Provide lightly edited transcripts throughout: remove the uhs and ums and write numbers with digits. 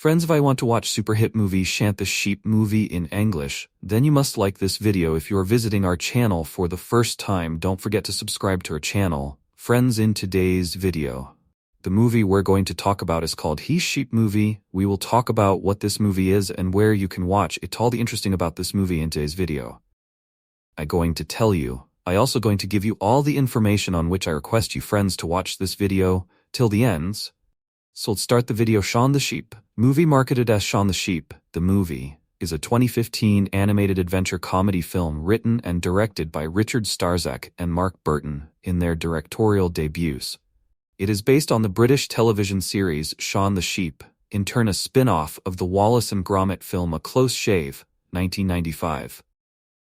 Friends, if I want to watch super hit movie Shaun the Sheep Movie in English, then you must like this video. If you're visiting our channel for the first time, don't forget to subscribe to our channel. Friends, in today's video, the movie we're going to talk about is called He Sheep Movie. We will talk about what this movie is and where you can watch it. All the interesting about this movie in today's video. I'm going to tell you. I also going to give you all the information on which I request you friends to watch this video till the ends. So let's start the video. Shaun the Sheep Movie, marketed as Shaun the Sheep, the movie, is a 2015 animated adventure comedy film written and directed by Richard Starzak and Mark Burton in their directorial debuts. It is based on the British television series Shaun the Sheep, in turn a spin-off of the Wallace and Gromit film A Close Shave, 1995.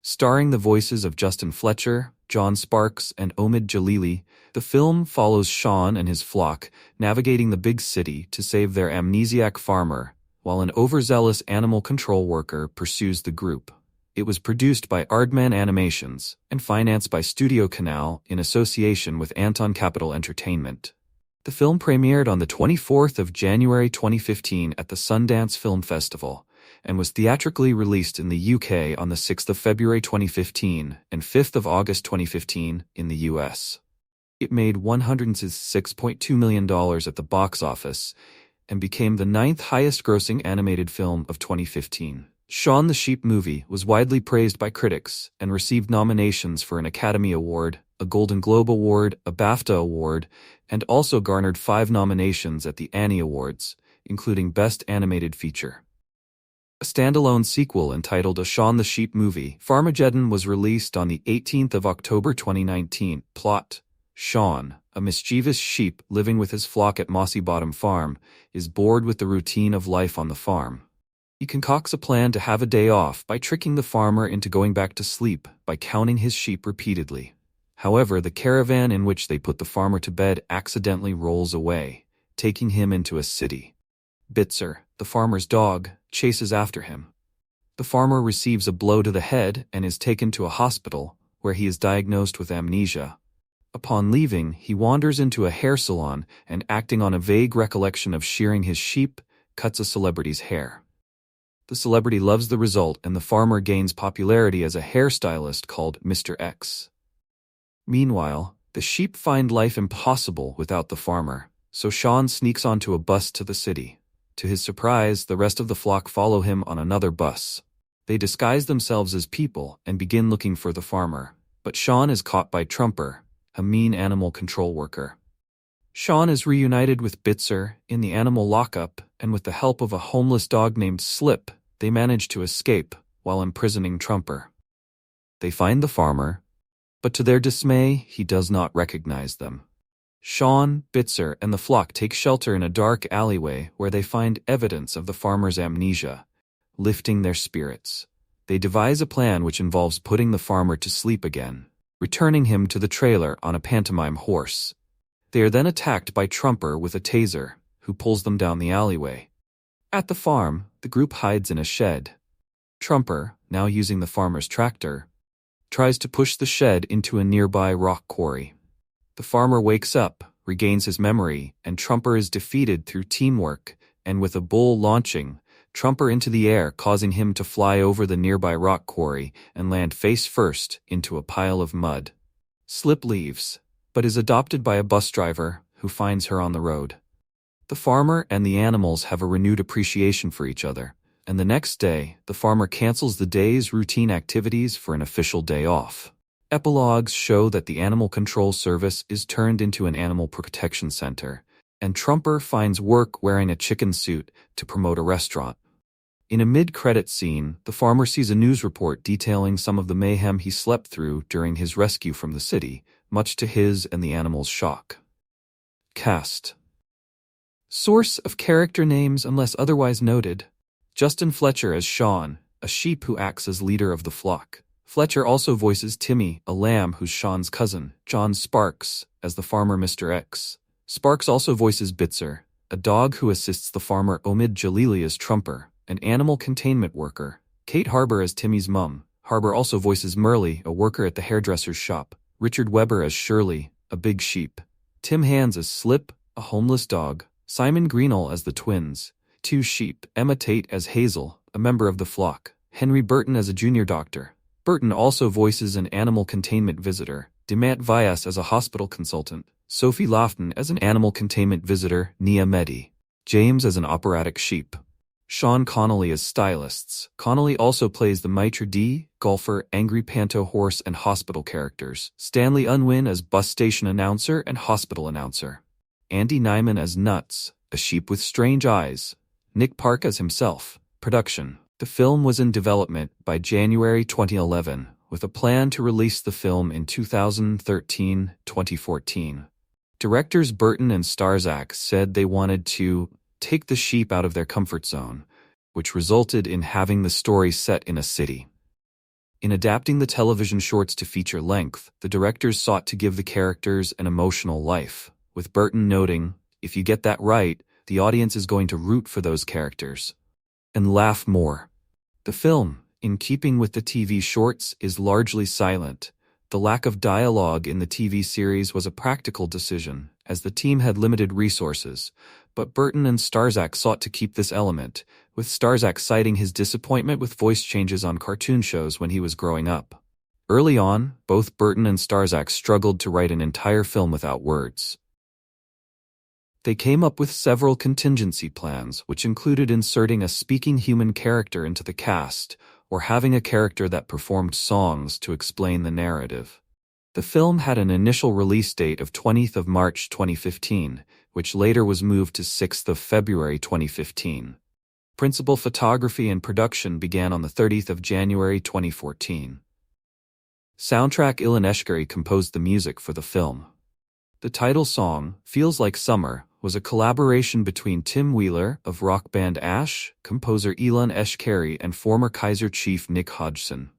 Starring the voices of Justin Fletcher, John Sparks, and Omid Djalili, the film follows Shaun and his flock navigating the big city to save their amnesiac farmer, while an overzealous animal control worker pursues the group. It was produced by Aardman Animations and financed by StudioCanal in association with Anton Capital Entertainment. The film premiered on the 24th of January 2015 at the Sundance Film Festival, and was theatrically released in the UK on the 6th of February 2015 and 5th of August 2015 in the US. It made $106.2 million at the box office and became the 9th highest-grossing animated film of 2015. Shaun the Sheep Movie was widely praised by critics and received nominations for an Academy Award, a Golden Globe Award, a BAFTA Award, and also garnered 5 nominations at the Annie Awards, including Best Animated Feature. A standalone sequel entitled A Shaun the Sheep Movie, Farmageddon, was released on the 18th of October 2019. Plot: Shaun, a mischievous sheep living with his flock at Mossy Bottom Farm, is bored with the routine of life on the farm. He concocts a plan to have a day off by tricking the farmer into going back to sleep by counting his sheep repeatedly. However, the caravan in which they put the farmer to bed accidentally rolls away, taking him into a city. Bitzer, the farmer's dog, chases after him. The farmer receives a blow to the head and is taken to a hospital, where he is diagnosed with amnesia. Upon leaving, he wanders into a hair salon and, acting on a vague recollection of shearing his sheep, cuts a celebrity's hair. The celebrity loves the result, and the farmer gains popularity as a hairstylist called Mr. X. Meanwhile, the sheep find life impossible without the farmer, so Shaun sneaks onto a bus to the city. To his surprise, the rest of the flock follow him on another bus. They disguise themselves as people and begin looking for the farmer, but Shaun is caught by Trumper, a mean animal control worker. Shaun is reunited with Bitzer in the animal lockup, and with the help of a homeless dog named Slip, they manage to escape while imprisoning Trumper. They find the farmer, but to their dismay, he does not recognize them. Shaun, Bitzer, and the flock take shelter in a dark alleyway where they find evidence of the farmer's amnesia, lifting their spirits. They devise a plan which involves putting the farmer to sleep again, returning him to the trailer on a pantomime horse. They are then attacked by Trumper with a taser, who pulls them down the alleyway. At the farm, the group hides in a shed. Trumper, now using the farmer's tractor, tries to push the shed into a nearby rock quarry. The farmer wakes up, regains his memory, and Trumper is defeated through teamwork, and with a bull launching Trumper into the air, causing him to fly over the nearby rock quarry and land face first into a pile of mud. Slip leaves, but is adopted by a bus driver who finds her on the road. The farmer and the animals have a renewed appreciation for each other, and the next day, the farmer cancels the day's routine activities for an official day off. Epilogues show that the Animal Control Service is turned into an animal protection center, and Trumper finds work wearing a chicken suit to promote a restaurant. In a mid-credit scene, the farmer sees a news report detailing some of the mayhem he slept through during his rescue from the city, much to his and the animals' shock. Cast. Source of character names unless otherwise noted. Justin Fletcher as Shaun, a sheep who acts as leader of the flock. Fletcher also voices Timmy, a lamb who's Shaun's cousin. John Sparks as the farmer Mr. X. Sparks also voices Bitzer, a dog who assists the farmer. Omid Djalili as Trumper, an animal containment worker. Kate Harbour as Timmy's mum. Harbour also voices Merle, a worker at the hairdresser's shop. Richard Webber as Shirley, a big sheep. Tim Hands as Slip, a homeless dog. Simon Greenall as the twins. Two sheep, Emma Tate as Hazel, a member of the flock, Henry Burton as a junior doctor. Burton also voices an animal containment visitor, Demant Vyas as a hospital consultant, Sophie Lofton as an animal containment visitor, Nia Mehdi, James as an operatic sheep, Sean Connolly as stylists. Connolly also plays the maitre d', golfer, angry panto horse and hospital characters, Stanley Unwin as bus station announcer and hospital announcer, Andy Nyman as Nuts, a sheep with strange eyes, Nick Park as himself. Production. The film was in development by January 2011, with a plan to release the film in 2013-2014. Directors Burton and Starzak said they wanted to take the sheep out of their comfort zone, which resulted in having the story set in a city. In adapting the television shorts to feature length, the directors sought to give the characters an emotional life, with Burton noting, "If you get that right, the audience is going to root for those characters and laugh more." The film, in keeping with the TV shorts, is largely silent. The lack of dialogue in the TV series was a practical decision, as the team had limited resources, but Burton and Starzak sought to keep this element, with Starzak citing his disappointment with voice changes on cartoon shows when he was growing up. Early on, both Burton and Starzak struggled to write an entire film without words. They came up with several contingency plans, which included inserting a speaking human character into the cast, or having a character that performed songs to explain the narrative. The film had an initial release date of 20th of March 2015, which later was moved to 6th of February 2015. Principal photography and production began on the 30th of January 2014. Soundtrack. Ilan Eshkeri composed the music for the film. The title song, Feels Like Summer, was a collaboration between Tim Wheeler of rock band Ash, composer Ilan Eshkeri, and former Kaiser chief Nick Hodgson.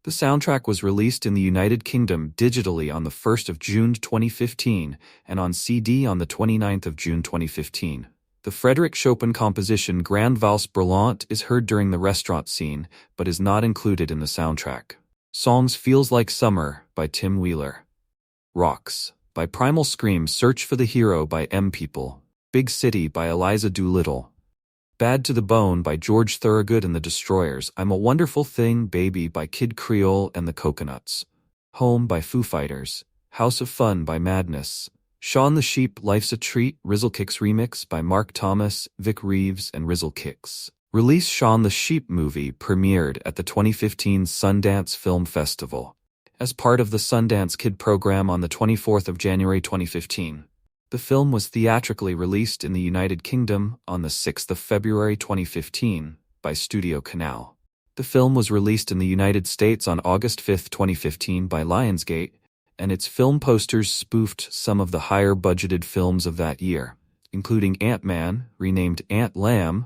The soundtrack was released in the United Kingdom digitally on the 1st of June 2015 and on CD on the 29th of June 2015. The Frédéric Chopin composition Grande Valse Brûlante is heard during the restaurant scene, but is not included in the soundtrack. Songs. Feels Like Summer by Tim Wheeler. Rocks by Primal Scream. Search for the Hero by M. People. Big City by Eliza Doolittle. Bad to the Bone by George Thorogood and the Destroyers. I'm a Wonderful Thing, Baby by Kid Creole and the Coconuts. Home by Foo Fighters. House of Fun by Madness. Shaun the Sheep, Life's a Treat, Rizzle Kicks remix by Mark Thomas, Vic Reeves, and Rizzle Kicks. Release. Shaun the Sheep Movie premiered at the 2015 Sundance Film Festival as part of the Sundance Kid program on the 24th of January 2015. The film was theatrically released in the United Kingdom on the 6th of February 2015 by StudioCanal. The film was released in the United States on August 5, 2015 by Lionsgate, and its film posters spoofed some of the higher-budgeted films of that year, including Ant-Man, renamed Ant-Lamb,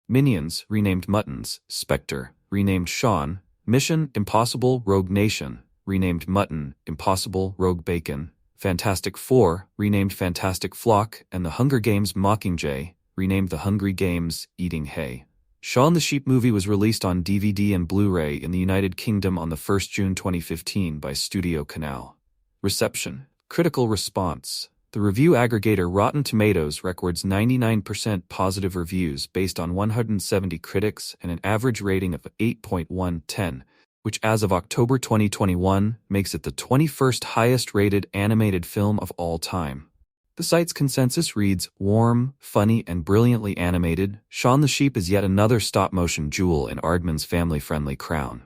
Minions, renamed Muttons, Spectre, renamed Shaun, Mission Impossible Rogue Nation, renamed Mutton, Impossible Rogue Bacon, Fantastic Four, renamed Fantastic Flock, and The Hunger Games Mockingjay, renamed The Hungry Games Eating Hay. Shaun the Sheep Movie was released on DVD and Blu-ray in the United Kingdom on the 1st June 2015 by StudioCanal. Reception. Critical response. The review aggregator Rotten Tomatoes records 99% positive reviews based on 170 critics and an average rating of 8.1/10, which as of October 2021 makes it the 21st highest-rated animated film of all time. The site's consensus reads, "Warm, funny, and brilliantly animated, Shaun the Sheep is yet another stop-motion jewel in Aardman's family-friendly crown."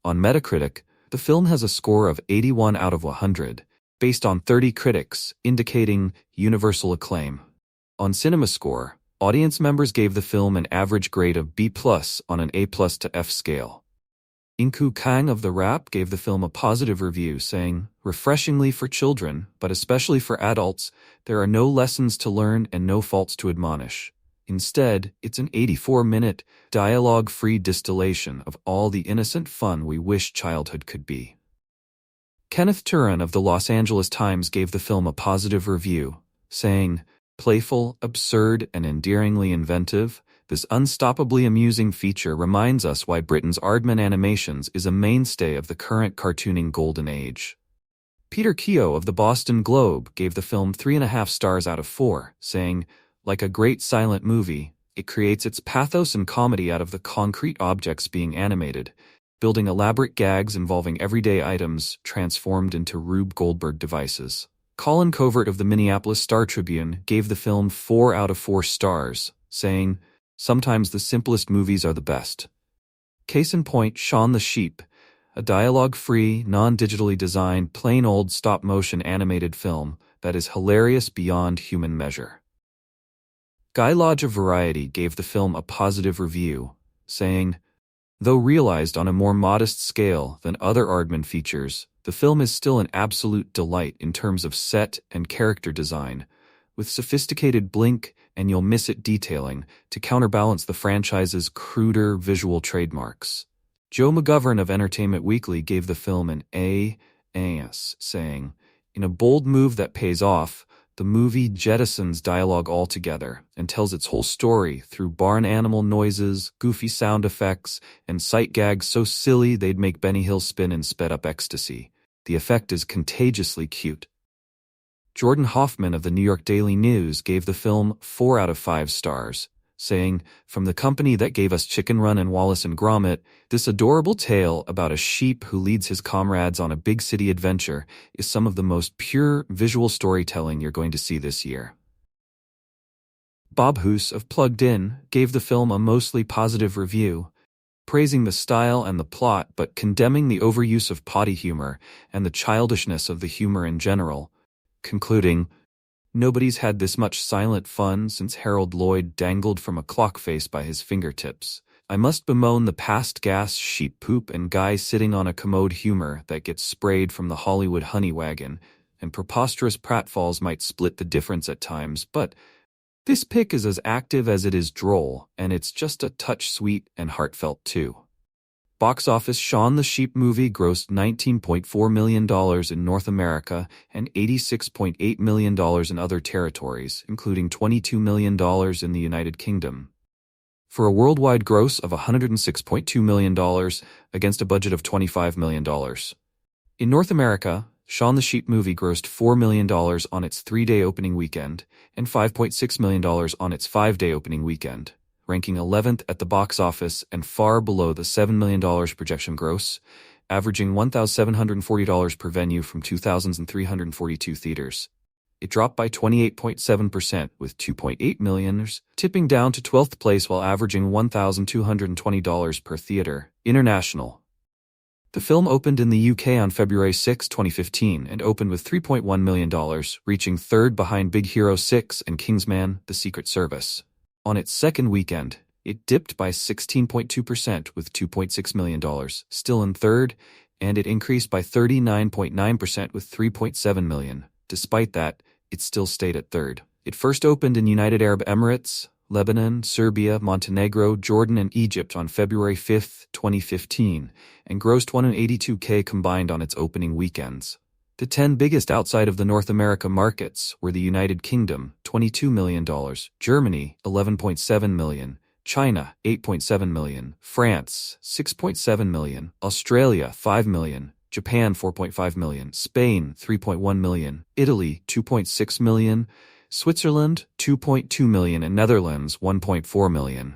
On Metacritic, the film has a score of 81 out of 100, based on 30 critics, indicating universal acclaim. On CinemaScore, audience members gave the film an average grade of B+ on an A+ to F scale. Inku Kang of The Wrap gave the film a positive review, saying, "Refreshingly for children, but especially for adults, there are no lessons to learn and no faults to admonish. Instead, it's an 84-minute, dialogue-free distillation of all the innocent fun we wish childhood could be." Kenneth Turan of the Los Angeles Times gave the film a positive review, saying, "Playful, absurd, and endearingly inventive, this unstoppably amusing feature reminds us why Britain's Aardman Animations is a mainstay of the current cartooning golden age." Peter Keogh of the Boston Globe gave the film 3.5 stars out of 4, saying, "Like a great silent movie, It creates its pathos and comedy out of the concrete objects being animated, building elaborate gags involving everyday items transformed into Rube Goldberg devices. Colin Covert of the Minneapolis Star-Tribune gave the film 4 out of 4 stars, saying, "Sometimes the simplest movies are the best." Case in point, Shaun the Sheep, a dialogue-free, non-digitally designed, plain old stop-motion animated film that is hilarious beyond human measure. Guy Lodge of Variety gave the film a positive review, saying, "Though realized on a more modest scale than other Aardman features, the film is still an absolute delight in terms of set and character design, with sophisticated blink and you'll miss it detailing to counterbalance the franchise's cruder visual trademarks." Joe McGovern of Entertainment Weekly gave the film an A+, saying, "In a bold move that pays off, the movie jettisons dialogue altogether and tells its whole story through barn animal noises, goofy sound effects, and sight gags so silly they'd make Benny Hill spin in sped-up ecstasy. The effect is contagiously cute." Jordan Hoffman of the New York Daily News gave the film 4 out of 5 stars, saying, "From the company that gave us Chicken Run and Wallace and Gromit, this adorable tale about a sheep who leads his comrades on a big city adventure is some of the most pure visual storytelling you're going to see this year." Bob Hoose of Plugged In gave the film a mostly positive review, praising the style and the plot but condemning the overuse of potty humor and the childishness of the humor in general, concluding, "Nobody's had this much silent fun since Harold Lloyd dangled from a clock face by his fingertips. I must bemoan the past gas, sheep poop, and guy sitting on a commode humor that gets sprayed from the Hollywood honey wagon, and preposterous pratfalls might split the difference at times, but this pick is as active as it is droll, and it's just a touch sweet and heartfelt too." Box office Shaun the Sheep Movie grossed $19.4 million in North America and $86.8 million in other territories, including $22 million in the United Kingdom, for a worldwide gross of $106.2 million against a budget of $25 million. In North America, Shaun the Sheep Movie grossed $4 million on its 3-day opening weekend and $5.6 million on its 5-day opening weekend, ranking 11th at the box office and far below the $7 million projection gross, averaging $1,740 per venue from 2,342 theaters. It dropped by 28.7% with $2.8 million, tipping down to 12th place while averaging $1,220 per theater. International. The film opened in the UK on February 6, 2015 and opened with $3.1 million, reaching third behind Big Hero 6 and Kingsman: The Secret Service. On its second weekend, it dipped by 16.2% with $2.6 million, still in third, and it increased by 39.9% with $3.7 million. Despite that, it still stayed at third. It first opened in United Arab Emirates, Lebanon, Serbia, Montenegro, Jordan, and Egypt on February 5, 2015, and grossed $182K combined on its opening weekends. The 10 biggest outside of the North America markets were the United Kingdom, $22 million, Germany, $11.7 million, China, $8.7 million, France, $6.7 million, Australia, $5 million, Japan, $4.5 million, Spain, $3.1 million, Italy, $2.6 million, Switzerland, $2.2 million, and Netherlands, $1.4 million.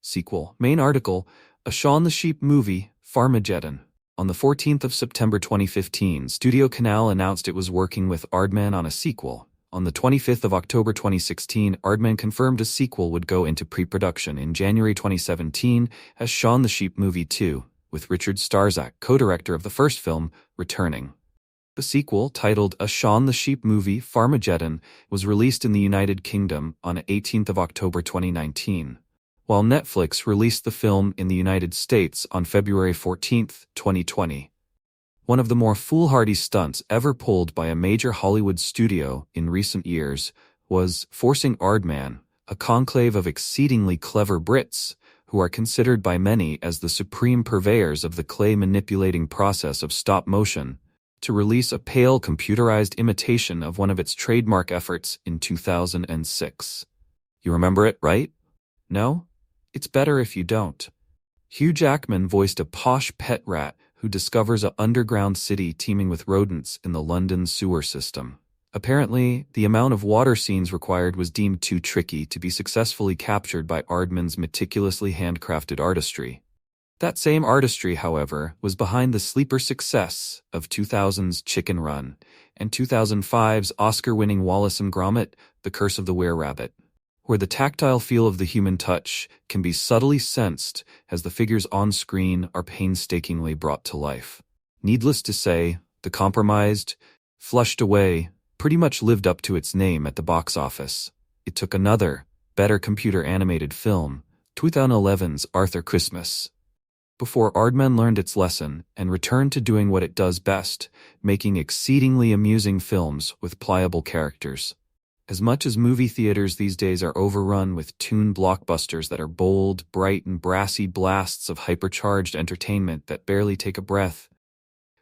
Sequel. Main article, A Shaun the Sheep Movie, Farmageddon. On the 14th of September 2015, StudioCanal announced it was working with Aardman on a sequel. On the 25th of October 2016, Aardman confirmed a sequel would go into pre-production in January 2017 as Shaun the Sheep Movie 2, with Richard Starzak, co-director of the first film, returning. The sequel, titled A Shaun the Sheep Movie, Farmageddon, was released in the United Kingdom on 18th of October 2019. While Netflix released the film in the United States on February 14, 2020. One of the more foolhardy stunts ever pulled by a major Hollywood studio in recent years was forcing Aardman, a conclave of exceedingly clever Brits, who are considered by many as the supreme purveyors of the clay-manipulating process of stop-motion, to release a pale computerized imitation of one of its trademark efforts in 2006. You remember it, right? No? It's better if you don't. Hugh Jackman voiced a posh pet rat who discovers an underground city teeming with rodents in the London sewer system. Apparently, the amount of water scenes required was deemed too tricky to be successfully captured by Aardman's meticulously handcrafted artistry. That same artistry, however, was behind the sleeper success of 2000's Chicken Run and 2005's Oscar-winning Wallace and Gromit: The Curse of the Were-Rabbit, where the tactile feel of the human touch can be subtly sensed as the figures on screen are painstakingly brought to life. Needless to say, The Compromised, flushed away, pretty much lived up to its name at the box office. It took another, better computer-animated film, 2011's Arthur Christmas, before Aardman learned its lesson and returned to doing what it does best, making exceedingly amusing films with pliable characters. As much as movie theaters these days are overrun with toon blockbusters that are bold, bright, and brassy blasts of hypercharged entertainment that barely take a breath,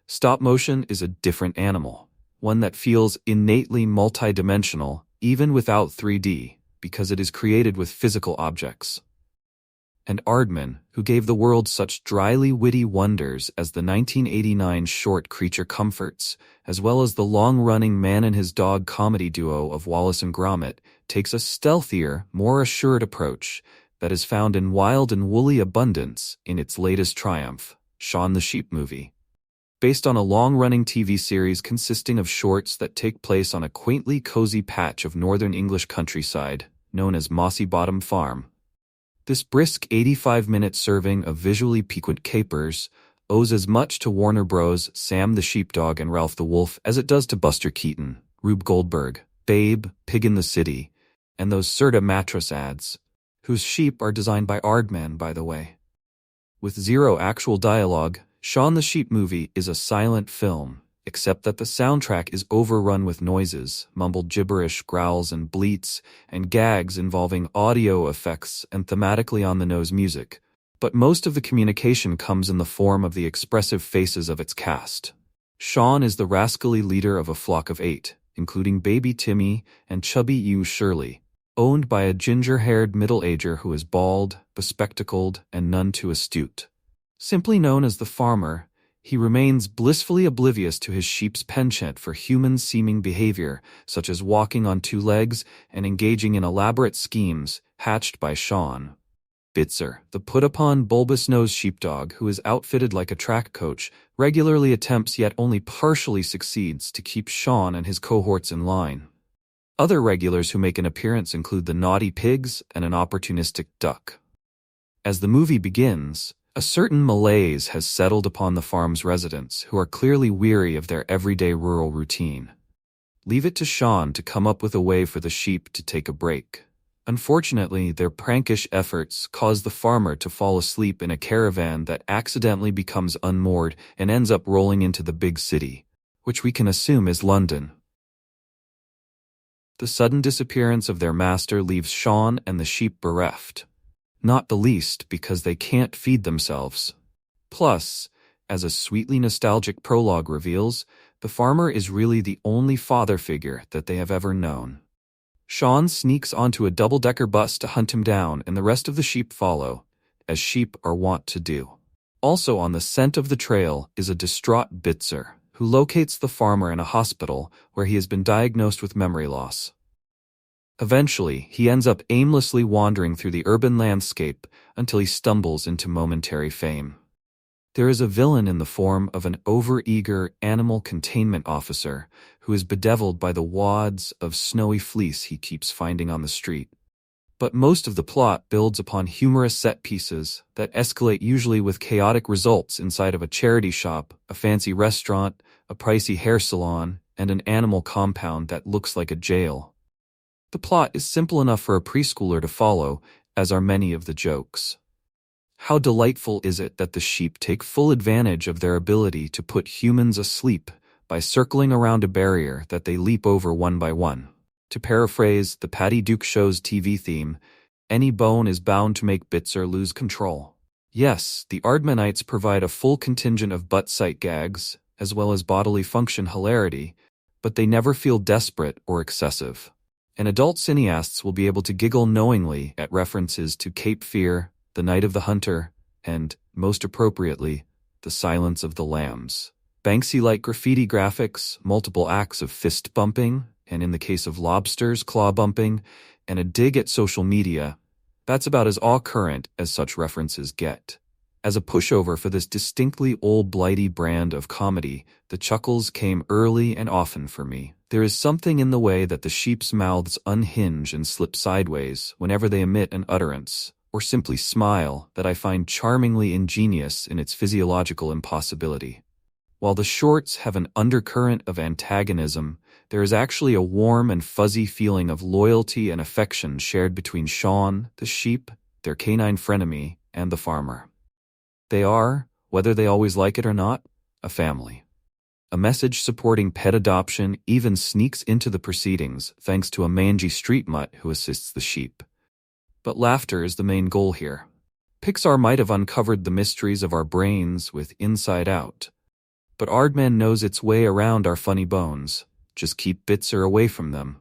stop motion is a different animal, one that feels innately multidimensional even without 3D, because it is created with physical objects. And Aardman, who gave the world such dryly witty wonders as the 1989 short Creature Comforts, as well as the long-running man and his dog comedy duo of Wallace and Gromit, takes a stealthier, more assured approach that is found in wild and woolly abundance in its latest triumph, Shaun the Sheep Movie. Based on a long-running TV series consisting of shorts that take place on a quaintly cozy patch of northern English countryside, known as Mossy Bottom Farm. This brisk 85-minute serving of visually piquant capers owes as much to Warner Bros. Sam the Sheepdog and Ralph the Wolf as it does to Buster Keaton, Rube Goldberg, Babe, Pig in the City, and those Serta mattress ads, whose sheep are designed by Aardman, by the way. With zero actual dialogue, Shaun the Sheep Movie is a silent film, except that the soundtrack is overrun with noises, mumbled gibberish, growls and bleats, and gags involving audio effects and thematically on-the-nose music. But most of the communication comes in the form of the expressive faces of its cast. Shaun is the rascally leader of a flock of 8, including baby Timmy and chubby ewe Shirley, owned by a ginger-haired middle-ager who is bald, bespectacled, and none too astute. Simply known as the farmer, he remains blissfully oblivious to his sheep's penchant for human-seeming behavior, such as walking on 2 legs and engaging in elaborate schemes hatched by Shaun. Bitzer, the put-upon bulbous-nosed sheepdog who is outfitted like a track coach, regularly attempts yet only partially succeeds to keep Shaun and his cohorts in line. Other regulars who make an appearance include the naughty pigs and an opportunistic duck. As the movie begins, a certain malaise has settled upon the farm's residents, who are clearly weary of their everyday rural routine. Leave it to Shaun to come up with a way for the sheep to take a break. Unfortunately, their prankish efforts cause the farmer to fall asleep in a caravan that accidentally becomes unmoored and ends up rolling into the big city, which we can assume is London. The sudden disappearance of their master leaves Shaun and the sheep bereft. Not the least because they can't feed themselves. Plus, as a sweetly nostalgic prologue reveals, the farmer is really the only father figure that they have ever known. Shaun sneaks onto a double-decker bus to hunt him down, and the rest of the sheep follow, as sheep are wont to do. Also on the scent of the trail is a distraught Bitzer, who locates the farmer in a hospital where he has been diagnosed with memory loss. Eventually, he ends up aimlessly wandering through the urban landscape until he stumbles into momentary fame. There is a villain in the form of an overeager animal containment officer who is bedeviled by the wads of snowy fleece he keeps finding on the street. But most of the plot builds upon humorous set pieces that escalate usually with chaotic results inside of a charity shop, a fancy restaurant, a pricey hair salon, and an animal compound that looks like a jail. The plot is simple enough for a preschooler to follow, as are many of the jokes. How delightful is it that the sheep take full advantage of their ability to put humans asleep by circling around a barrier that they leap over one by one. To paraphrase the Patty Duke Show's TV theme, any bone is bound to make Bitzer lose control. Yes, the Aardmanites provide a full contingent of butt sight gags, as well as bodily function hilarity, but they never feel desperate or excessive. And adult cineasts will be able to giggle knowingly at references to Cape Fear, The Night of the Hunter, and, most appropriately, The Silence of the Lambs. Banksy-like graffiti graphics, multiple acts of fist-bumping, and in the case of lobsters, claw bumping, and a dig at social media, that's about as all-current as such references get. As a pushover for this distinctly old blighty brand of comedy, the chuckles came early and often for me. There is something in the way that the sheep's mouths unhinge and slip sideways whenever they emit an utterance, or simply smile, that I find charmingly ingenious in its physiological impossibility. While the shorts have an undercurrent of antagonism, there is actually a warm and fuzzy feeling of loyalty and affection shared between Shaun, the sheep, their canine frenemy, and the farmer. They are, whether they always like it or not, a family. A message supporting pet adoption even sneaks into the proceedings thanks to a mangy street mutt who assists the sheep. But laughter is the main goal here. Pixar might have uncovered the mysteries of our brains with Inside Out, but Aardman knows its way around our funny bones. Just keep Bitzer away from them.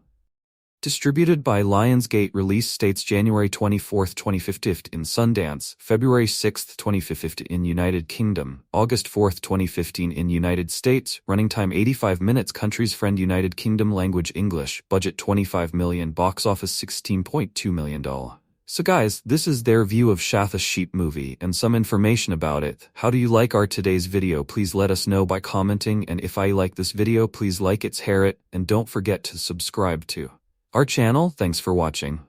Distributed by Lionsgate. Release dates January 24, 2015 in Sundance, February 6, 2015 in United Kingdom, August 4, 2015 in United States, running time 85 minutes, country's friend United Kingdom, language English, budget $25 million, box office $16.2 million. So guys, this is their view of Shaun the Sheep Movie and some information about it. How do you like our today's video? Please let us know by commenting, and if I like this video, please like it, share it, and don't forget to subscribe to our channel. Thanks for watching.